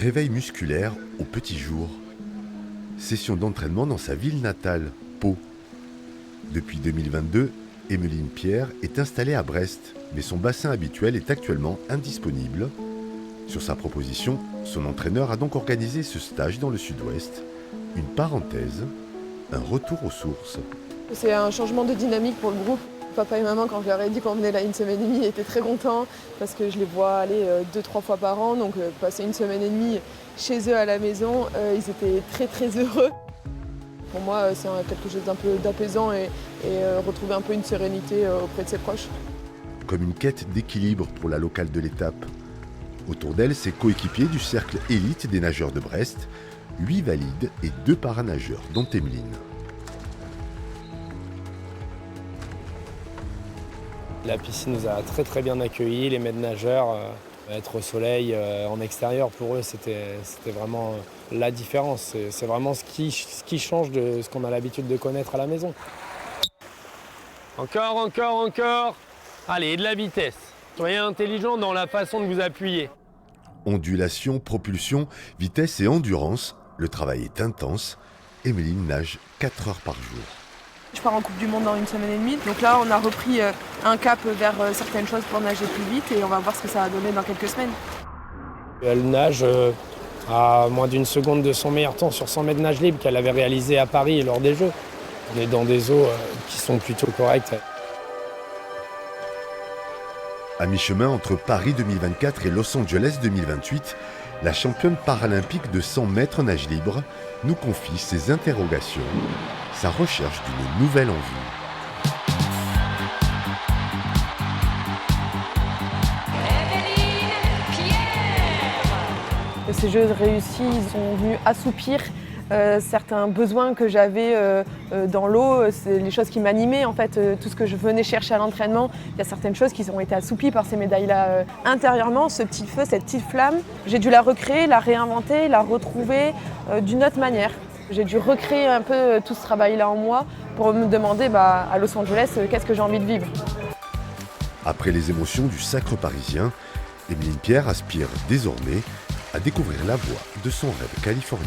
Réveil musculaire au petit jour. Session d'entraînement dans sa ville natale, Pau. Depuis 2022, Emeline Pierre est installée à Brest, mais son bassin habituel est actuellement indisponible. Sur sa proposition, son entraîneur a donc organisé ce stage dans le sud-ouest. Une parenthèse, un retour aux sources. C'est un changement de dynamique pour le groupe. Papa et maman, quand je leur ai dit qu'on venait là une semaine et demie, étaient très contents parce que je les vois aller 2-3 fois par an. Donc passer une semaine et demie chez eux à la maison, ils étaient très très heureux. Pour moi, c'est quelque chose d'un peu d'apaisant et retrouver un peu une sérénité auprès de ses proches. Comme une quête d'équilibre pour la locale de l'étape. Autour d'elle, ses coéquipiers du cercle élite des nageurs de Brest, 8 valides et 2 paranageurs, dont Emeline. La piscine nous a très bien accueillis, les maîtres nageurs. Être au soleil en extérieur, pour eux, c'était vraiment la différence. C'est vraiment ce qui change de ce qu'on a l'habitude de connaître à la maison. Encore. Allez, de la vitesse. Soyez intelligent dans la façon de vous appuyer. Ondulation, propulsion, vitesse et endurance, le travail est intense. Emeline nage 4 heures par jour. Je pars en Coupe du Monde dans une semaine et demie. Donc là, on a repris un cap vers certaines choses pour nager plus vite et on va voir ce que ça va donner dans quelques semaines. Elle nage à moins d'une seconde de son meilleur temps sur 100 mètres nage libre qu'elle avait réalisé à Paris lors des Jeux. On est dans des eaux qui sont plutôt correctes. À mi-chemin entre Paris 2024 et Los Angeles 2028, la championne paralympique de 100 mètres nage libre nous confie ses interrogations, sa recherche d'une nouvelle envie. Ces jeux réussis, ils sont venus assoupir certains besoins que j'avais dans l'eau, c'est les choses qui m'animaient en fait, tout ce que je venais chercher à l'entraînement. Il y a certaines choses qui ont été assouplies par ces médailles-là. Intérieurement, ce petit feu, cette petite flamme, j'ai dû la recréer, la réinventer, la retrouver d'une autre manière. J'ai dû recréer un peu tout ce travail-là en moi pour me demander à Los Angeles, qu'est-ce que j'ai envie de vivre. Après les émotions du sacre parisien, Emeline Pierre aspire désormais à découvrir la voie de son rêve californien.